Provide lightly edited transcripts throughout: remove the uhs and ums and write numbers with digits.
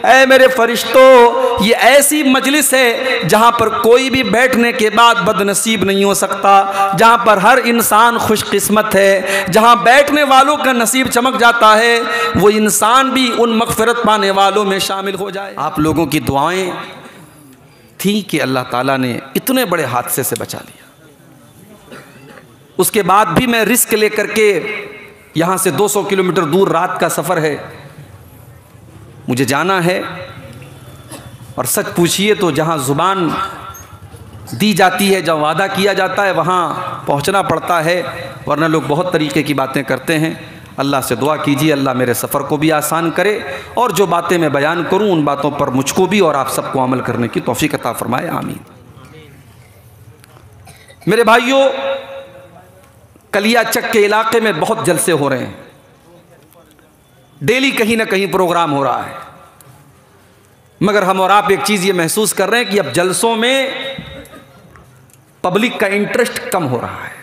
ऐ मेरे फरिश्तों, ये ऐसी मजलिस है जहाँ पर कोई भी बैठने के बाद बदनसीब नहीं हो सकता, जहाँ पर हर इंसान खुशकिस्मत है, जहाँ बैठने वालों का नसीब चमक जाता है, वो इंसान भी उन मग़फ़िरत पाने वालों में शामिल हो जाए। आप लोगों की दुआएं थी कि अल्लाह ताला ने इतने बड़े हादसे से बचा लिया। उसके बाद भी मैं रिस्क लेकर के, यहाँ से 200 किलोमीटर दूर रात का सफ़र है, मुझे जाना है, और सच पूछिए तो जहाँ ज़ुबान दी जाती है, जहाँ वादा किया जाता है, वहाँ पहुँचना पड़ता है, वरना लोग बहुत तरीक़े की बातें करते हैं। अल्लाह से दुआ कीजिए अल्लाह मेरे सफ़र को भी आसान करे, और जो बातें मैं बयान करूँ उन बातों पर मुझको भी और आप सबको अमल करने की तौफ़ीक़ अता फ़रमाए, आमीन। मेरे भाइयों, कलियाचक के इलाके में बहुत जलसे हो रहे हैं, डेली कहीं ना कहीं प्रोग्राम हो रहा है, मगर हम और आप एक चीज़ ये महसूस कर रहे हैं कि अब जलसों में पब्लिक का इंटरेस्ट कम हो रहा है,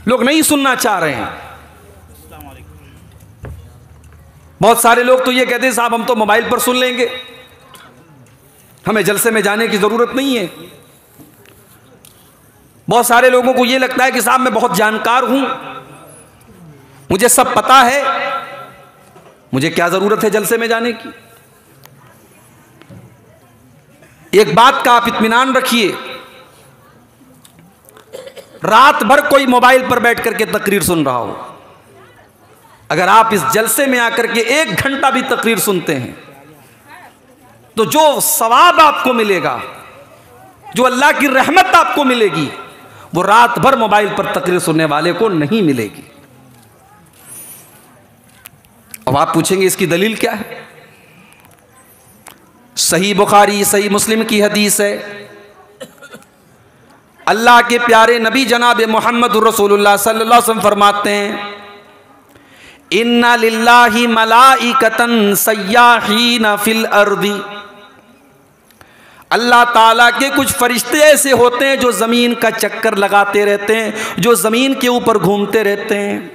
लोग नहीं सुनना चाह रहे हैं। बहुत सारे लोग तो ये कहते हैं साहब हम तो मोबाइल पर सुन लेंगे, हमें जलसे में जाने की ज़रूरत नहीं है। बहुत सारे लोगों को ये लगता है कि साहब मैं बहुत जानकार हूं, मुझे सब पता है, मुझे क्या ज़रूरत है जलसे में जाने की। एक बात का आप इत्मीनान रखिए, रात भर कोई मोबाइल पर बैठ करके तकरीर सुन रहा हो, अगर आप इस जलसे में आकर के 1 घंटा भी तकरीर सुनते हैं तो जो सवाब आपको मिलेगा, जो अल्लाह की रहमत आपको मिलेगी, वो रात भर मोबाइल पर तकरीर सुनने वाले को नहीं मिलेगी। अब आप पूछेंगे इसकी दलील क्या है? सही बुखारी सही मुस्लिम की हदीस है, अल्लाह के प्यारे नबी जनाब मोहम्मद रसूलुल्लाह सल्लल्लाहु अलैहि वसल्लम फरमाते हैं, इन्ना लिल्लाहि मलाइकतन सय्याहीन फिल अर्दी, अल्लाह ताला के कुछ फरिश्ते ऐसे होते हैं जो ज़मीन का चक्कर लगाते रहते हैं, जो ज़मीन के ऊपर घूमते रहते हैं।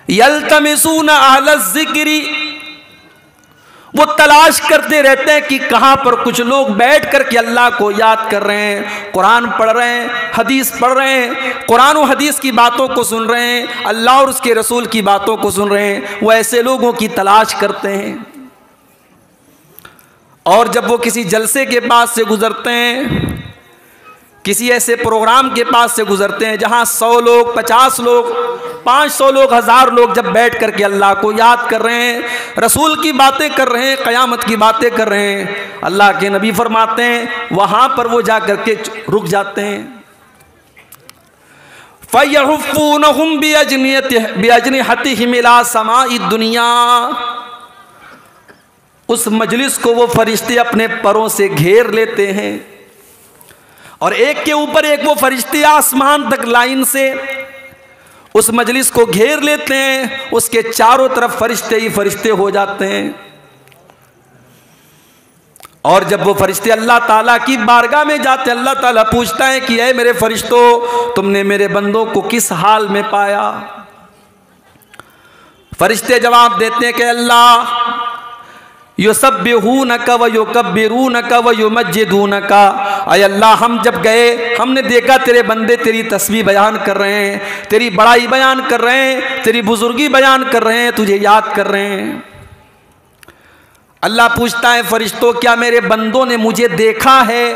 यल्तमिसूना अहलज़ ज़िक्री, वो तलाश करते रहते हैं कि कहाँ पर कुछ लोग बैठ कर के अल्लाह को याद कर रहे हैं, कुरान पढ़ रहे हैं, हदीस पढ़ रहे हैं, कुरान और हदीस की बातों को सुन रहे हैं, अल्लाह और उसके रसूल की बातों को सुन रहे हैं। वो ऐसे लोगों की तलाश करते हैं। और जब वो किसी जलसे के पास से गुजरते हैं, किसी ऐसे प्रोग्राम के पास से गुजरते हैं जहाँ 100 लोग, 50 लोग, 500 लोग, 1000 लोग जब बैठ करके अल्लाह को याद कर रहे हैं, रसूल की बातें कर रहे हैं, क़यामत की बातें कर रहे हैं, अल्लाह के नबी फरमाते हैं वहाँ पर वो जा करके रुक जाते हैं। फ़यहुफ़्फ़ूनहुम बिअजनिहतिहिम इला समाई दुनिया, उस मजलिस को वो फरिश्ते अपने परों से घेर लेते हैं, और एक के ऊपर एक वो फरिश्ते आसमान तक लाइन से उस मजलिस को घेर लेते हैं, उसके चारों तरफ फरिश्ते ही फरिश्ते हो जाते हैं। और जब वो फरिश्ते अल्लाह ताला की बारगाह में जाते, अल्लाह ताला पूछता है कि ऐ मेरे फरिश्तों, तुमने मेरे बंदों को किस हाल में पाया? फरिश्ते जवाब देते हैं कि अल्लाह, युसब्बिहूनका व युकब्बिरूनका व युमज्जिदूनका, अय अल्लाह हम जब गए हमने देखा तेरे बंदे तेरी तस्बीह बयान कर रहे हैं, तेरी बड़ाई बयान कर रहे हैं, तेरी बुजुर्गी बयान कर रहे हैं, तुझे याद कर रहे हैं। अल्लाह पूछता है फरिश्तों, क्या मेरे बंदों ने मुझे देखा है?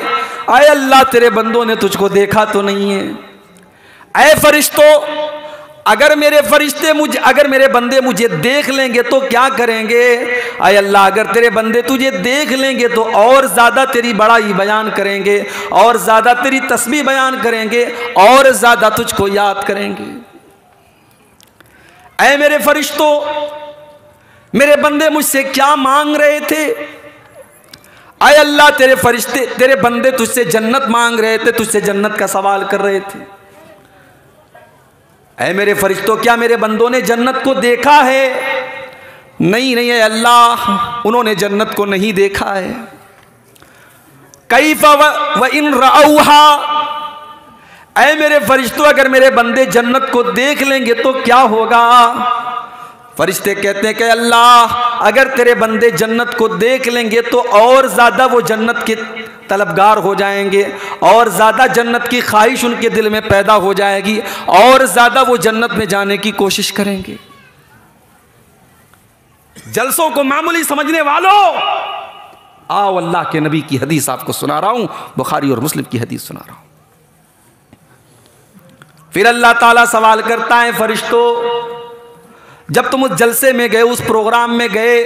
अय अल्लाह तेरे बंदों ने तुझको देखा तो नहीं है। अय फरिश्तों, अगर मेरे बंदे मुझे देख लेंगे तो क्या करेंगे? आय अल्लाह, अगर तेरे बंदे तुझे देख लेंगे तो और ज़्यादा तेरी बड़ाई बयान करेंगे, और ज़्यादा तेरी तस्बीह बयान करेंगे, और ज़्यादा तुझको याद करेंगे। ऐ मेरे फरिश्तों, मेरे बंदे मुझसे क्या मांग रहे थे? आय अल्लाह, तेरे फरिश्ते, तेरे बंदे तुझसे जन्नत मांग रहे थे, तुझसे जन्नत का सवाल कर रहे थे। ऐ मेरे फरिश्तों, क्या मेरे बंदों ने जन्नत को देखा है? नहीं नहीं है अल्लाह, उन्होंने जन्नत को नहीं देखा है। कैफ़ व इन रअऊहा, ऐ मेरे फरिश्तों, अगर मेरे बंदे जन्नत को देख लेंगे तो क्या होगा? फरिश्ते कहते हैं कि अल्लाह, अगर तेरे बंदे जन्नत को देख लेंगे तो और ज़्यादा वो जन्नत के तलबगार हो जाएंगे, और ज़्यादा जन्नत की ख्वाहिश उनके दिल में पैदा हो जाएगी, और ज़्यादा वो जन्नत में जाने की कोशिश करेंगे। जलसों को मामूली समझने वालों, आओ अल्लाह के नबी की हदीस आपको सुना रहा हूं, बुखारी और मुस्लिम की हदीस सुना रहा हूं। फिर अल्लाह ताला सवाल करता है, फरिश्तों, जब तुम उस जलसे में गए, उस प्रोग्राम में गए,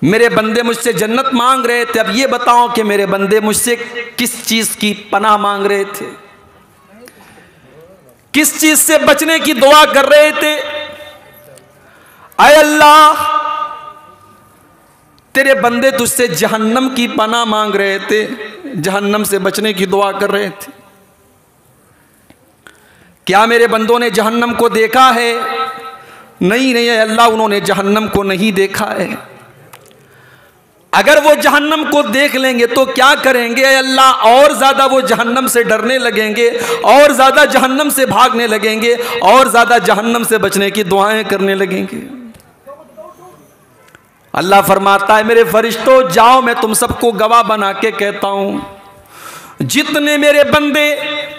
मेरे बंदे मुझसे जन्नत मांग रहे थे, अब ये बताओ कि मेरे बंदे मुझसे किस चीज की पनाह मांग रहे थे, किस चीज से बचने की दुआ कर रहे थे? आए अल्लाह, तेरे बंदे तुझसे जहन्नम की पनाह मांग रहे थे, जहन्नम से बचने की दुआ कर रहे थे। क्या मेरे बंदों ने जहन्नम को देखा है? नहीं नहीं अल्लाह, उन्होंने जहन्नम को नहीं देखा है। अगर वो जहन्नम को देख लेंगे तो क्या करेंगे अल्लाह? और ज्यादा वो जहन्नम से डरने लगेंगे, और ज्यादा जहन्नम से भागने लगेंगे, और ज्यादा जहन्नम से बचने की दुआएं करने लगेंगे। अल्लाह फरमाता है, मेरे फरिश्तों जाओ, मैं तुम सबको गवाह बना के कहता हूं, जितने मेरे बंदे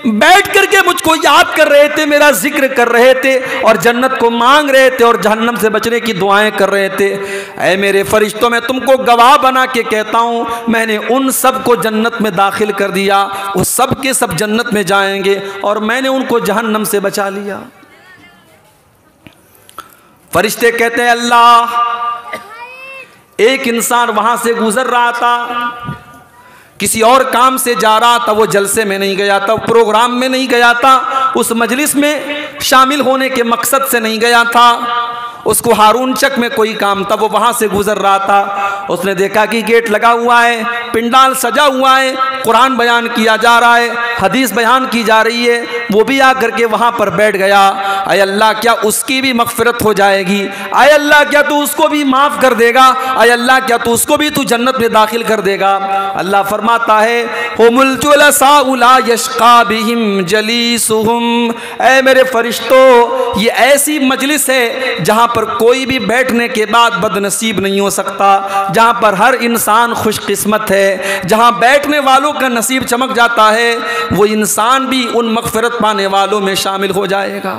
बैठ करके मुझको याद कर रहे थे, मेरा जिक्र कर रहे थे, और जन्नत को मांग रहे थे, और जहन्नम से बचने की दुआएं कर रहे थे, ऐ मेरे फरिश्तों, मैं तुमको गवाह बना के कहता हूं, मैंने उन सब को जन्नत में दाखिल कर दिया, वो सब के सब जन्नत में जाएंगे, और मैंने उनको जहन्नम से बचा लिया। फरिश्ते कहते हैं, अल्लाह, एक इंसान वहां से गुजर रहा था, किसी और काम से जा रहा था, वो जलसे में नहीं गया था, प्रोग्राम में नहीं गया था, उस मजलिस में शामिल होने के मकसद से नहीं गया था, उसको हारून चक में कोई काम था, वो वहां से गुजर रहा था। उसने देखा कि गेट लगा हुआ है, पिंडाल सजा हुआ है, कुरान बयान किया जा रहा है, हदीस बयान की जा रही है, वो भी आकर के वहां पर बैठ गया। आय अल्लाह, क्या उसकी भी मगफिरत हो जाएगी? आय अल्लाह, क्या तू उसको भी माफ कर देगा? आय अल्लाह, क्या तू उसको भी तू जन्नत में दाखिल कर देगा? अल्लाह फरमाता है, हुमुल जुलसा उला यशका बिहिम जलीसुहुम, ऐ मेरे फरिश्तों, ये ऐसी मजलिस है जहां पर कोई भी बैठने के बाद बदनसीब नहीं हो सकता, जहां पर हर इंसान खुशकिस्मत है, जहां बैठने वालों का नसीब चमक जाता है, वो इंसान भी उन मगफिरत पाने वालों में शामिल हो जाएगा।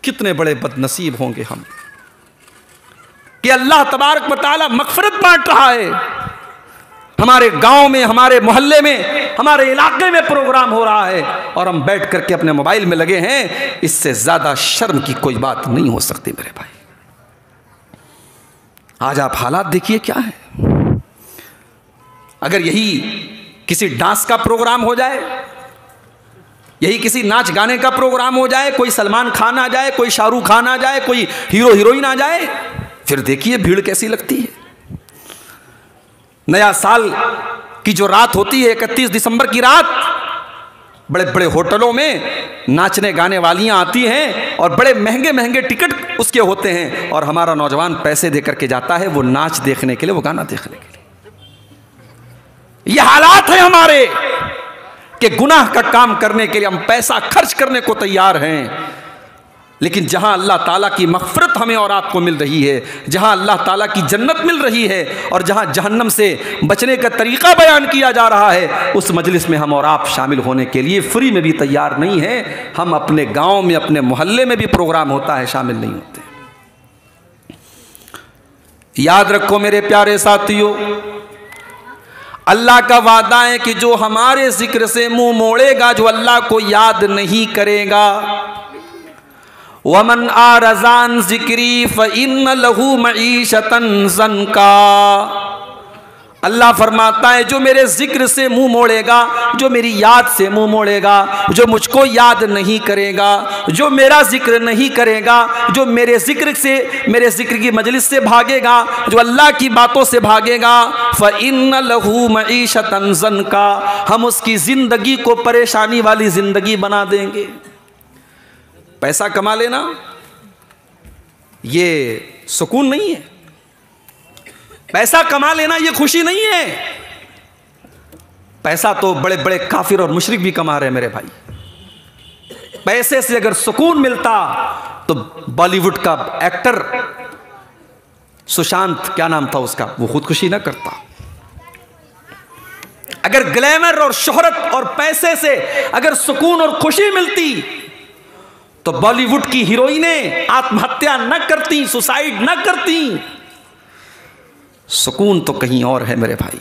कितने बड़े बदनसीब होंगे हम कि अल्लाह तबारक व तआला मगफिरत बांट रहा है। हमारे गांव में, हमारे मोहल्ले में, हमारे इलाके में प्रोग्राम हो रहा है, और हम बैठ करके अपने मोबाइल में लगे हैं। इससे ज्यादा शर्म की कोई बात नहीं हो सकती मेरे भाई। आज आप हालात देखिए क्या है। अगर यही किसी डांस का प्रोग्राम हो जाए, यही किसी नाच गाने का प्रोग्राम हो जाए, कोई सलमान खान आ जाए, कोई शाहरुख खान आ जाए, कोई हीरो हीरोइन आ जाए, फिर देखिए भीड़ कैसी लगती है। नया साल की जो रात होती है, 31 दिसंबर की रात, बड़े बड़े होटलों में नाचने गाने वालियां आती हैं, और बड़े महंगे महंगे टिकट उसके होते हैं, और हमारा नौजवान पैसे दे करके जाता है वो नाच देखने के लिए, वो गाना देखने के लिए। ये हालात है हमारे कि गुनाह का काम करने के लिए हम पैसा खर्च करने को तैयार हैं, लेकिन जहां अल्लाह ताला की मग़फ़िरत हमें और आपको मिल रही है, जहां अल्लाह ताला की जन्नत मिल रही है, और जहां जहन्नम से बचने का तरीक़ा बयान किया जा रहा है, उस मजलिस में हम और आप शामिल होने के लिए फ्री में भी तैयार नहीं हैं। हम अपने गांव में, अपने मोहल्ले में भी प्रोग्राम होता है, शामिल नहीं होते। याद रखो मेरे प्यारे साथियों, अल्लाह का वादा है कि जो हमारे जिक्र से मुंह मोड़ेगा, जो अल्लाह को याद नहीं करेगा, वमन आरज़ान ज़िक्री फ़इन्न लहू मईशतन ज़न्का, अल्लाह फरमाता है जो मेरे जिक्र से मुंह मोड़ेगा, जो मेरी याद से मुंह मोड़ेगा, जो मुझको याद नहीं करेगा, जो मेरा जिक्र नहीं करेगा, जो मेरे जिक्र से, मेरे जिक्र की मजलिस से भागेगा, जो अल्लाह की बातों से भागेगा, फ़इन्न लहू मईशतन ज़न्का, हम उसकी ज़िंदगी को परेशानी वाली ज़िंदगी बना देंगे। पैसा कमा लेना ये सुकून नहीं है, पैसा कमा लेना ये खुशी नहीं है। पैसा तो बड़े बड़े काफिर और मुशरिक भी कमा रहे हैं मेरे भाई। पैसे से अगर सुकून मिलता तो बॉलीवुड का एक्टर सुशांत, क्या नाम था उसका, वो खुदकुशी ना करता। अगर ग्लैमर और शोहरत और पैसे से अगर सुकून और खुशी मिलती तो बॉलीवुड की हीरोइनें आत्महत्या न करती, सुसाइड न करती। सुकून तो कहीं और है मेरे भाई।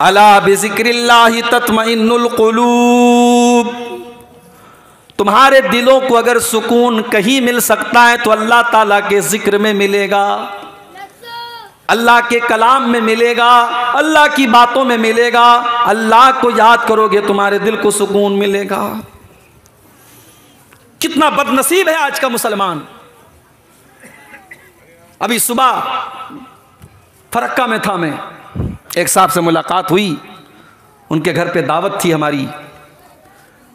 अला बिज़िक्रिल्लाहि तत्मइन्नुल कुलूब। तुम्हारे दिलों को अगर सुकून कहीं मिल सकता है तो अल्लाह ताला के जिक्र में मिलेगा, अल्लाह के कलाम में मिलेगा, अल्लाह की बातों में मिलेगा। अल्लाह को याद करोगे तुम्हारे दिल को सुकून मिलेगा। कितना बदनसीब है आज का मुसलमान। अभी सुबह फरक्का में था, मैं एक साहब से मुलाकात हुई, उनके घर पे दावत थी, हमारी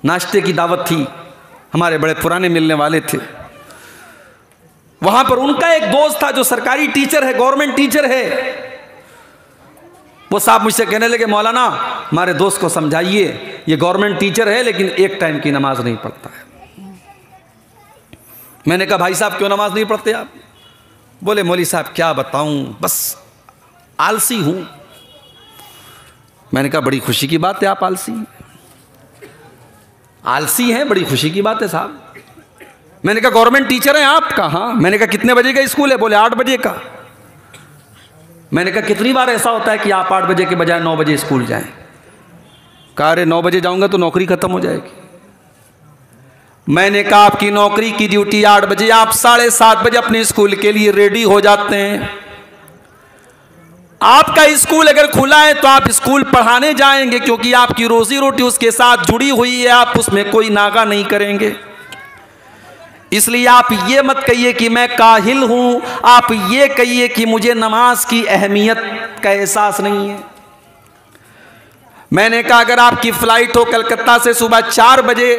नाश्ते की दावत थी, हमारे बड़े पुराने मिलने वाले थे। वहां पर उनका एक दोस्त था जो सरकारी टीचर है, गवर्नमेंट टीचर है। वो साहब मुझसे कहने लगे, मौलाना हमारे दोस्त को समझाइए, ये गवर्नमेंट टीचर है लेकिन एक टाइम की नमाज नहीं पढ़ता है। मैंने कहा भाई साहब क्यों नमाज नहीं पढ़ते आप? बोले मौली साहब क्या बताऊं, बस आलसी हूं। मैंने कहा बड़ी खुशी की बात है, आप आलसी हैं, बड़ी खुशी की बात है साहब। मैंने कहा गवर्नमेंट टीचर हैं आप? कहा हाँ। मैंने कहा कितने बजे का स्कूल है? बोले 8 बजे का। मैंने कहा कितनी बार ऐसा होता है कि आप 8 बजे के बजाय 9 बजे स्कूल जाएं? कहा अरे 9 बजे जाऊंगा तो नौकरी खत्म हो जाएगी। मैंने कहा आपकी नौकरी की ड्यूटी 8 बजे, आप 7:30 बजे अपने स्कूल के लिए रेडी हो जाते हैं। आपका स्कूल अगर खुला है तो आप स्कूल पढ़ाने जाएंगे, क्योंकि आपकी रोजी रोटी उसके साथ जुड़ी हुई है, आप उसमें कोई नागा नहीं करेंगे। इसलिए आप ये मत कहिए कि मैं काहिल हूं, आप ये कहिए कि मुझे नमाज की अहमियत का एहसास नहीं है। मैंने कहा अगर आपकी फ्लाइट हो कलकत्ता से सुबह 4 बजे,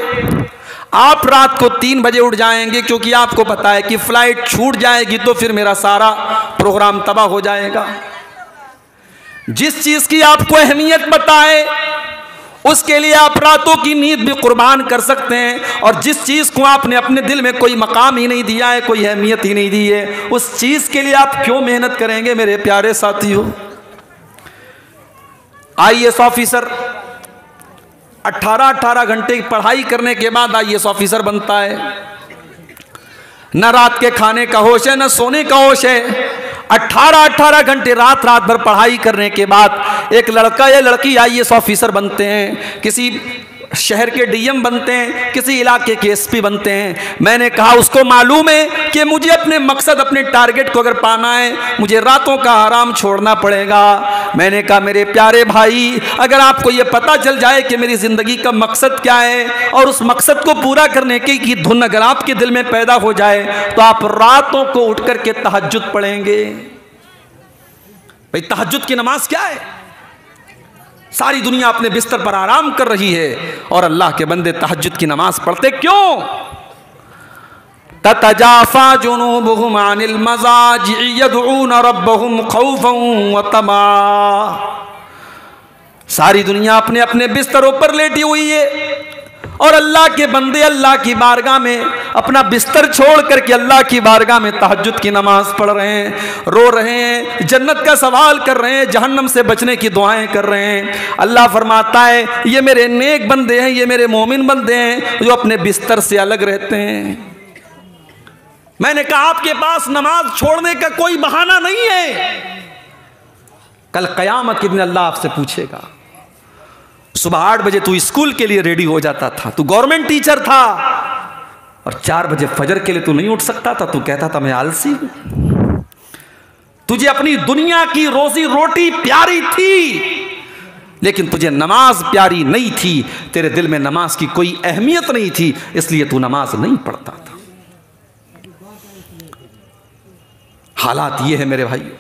आप रात को 3 बजे उठ जाएंगे, क्योंकि आपको पता है कि फ्लाइट छूट जाएगी तो फिर मेरा सारा प्रोग्राम तबाह हो जाएगा। जिस चीज की आपको अहमियत बताए उसके लिए आप रातों की नींद भी कुर्बान कर सकते हैं, और जिस चीज को आपने अपने दिल में कोई मकाम ही नहीं दिया है, कोई अहमियत ही नहीं दी है, उस चीज के लिए आप क्यों मेहनत करेंगे मेरे प्यारे साथियों। IAS ऑफिसर 18 घंटे की पढ़ाई करने के बाद IAS ऑफिसर बनता है। न रात के खाने का होश है, न सोने का होश है। 18 घंटे रात भर पढ़ाई करने के बाद एक लड़का या लड़की IAS ऑफिसर बनते हैं, किसी शहर के DM बनते हैं, किसी इलाके के SP बनते हैं। मैंने कहा उसको मालूम है कि मुझे अपने मकसद, अपने टारगेट को अगर पाना है, मुझे रातों का आराम छोड़ना पड़ेगा। मैंने कहा मेरे प्यारे भाई, अगर आपको ये पता चल जाए कि मेरी ज़िंदगी का मकसद क्या है और उस मकसद को पूरा करने की धुन अगर आपके दिल में पैदा हो जाए तो आप रातों को उठ करके तहज्जुद पढ़ेंगे। भाई तहज्जुद की नमाज क्या है? सारी दुनिया अपने बिस्तर पर आराम कर रही है और अल्लाह के बंदे तहज्जुद की नमाज पढ़ते क्यों? ततजाफा जुनूबुहुम अनिल मज़ाजि'i यदऊन रब्बहुम खौफन व तमा। सारी दुनिया अपने अपने बिस्तरों पर लेटी हुई है और अल्लाह के बंदे अल्लाह की बारगाह में अपना बिस्तर छोड़ करके अल्लाह की बारगाह में तहज्जुद की नमाज पढ़ रहे हैं, रो रहे हैं, जन्नत का सवाल कर रहे हैं, जहन्नम से बचने की दुआएं कर रहे हैं। अल्लाह फरमाता है ये मेरे नेक बंदे हैं, ये मेरे मोमिन बंदे हैं जो अपने बिस्तर से अलग रहते हैं। मैंने कहा आपके पास नमाज छोड़ने का कोई बहाना नहीं है। कल क़यामत के दिन अल्लाह आपसे पूछेगा। सुबह 8 बजे तू स्कूल के लिए रेडी हो जाता था, तू गवर्नमेंट टीचर था, और 4 बजे फजर के लिए तू नहीं उठ सकता था, तू कहता था मैं आलसी हूं। तुझे अपनी दुनिया की रोजी रोटी प्यारी थी लेकिन तुझे नमाज प्यारी नहीं थी, तेरे दिल में नमाज की कोई अहमियत नहीं थी, इसलिए तू नमाज नहीं पढ़ता था। हालात ये है मेरे भाइयों।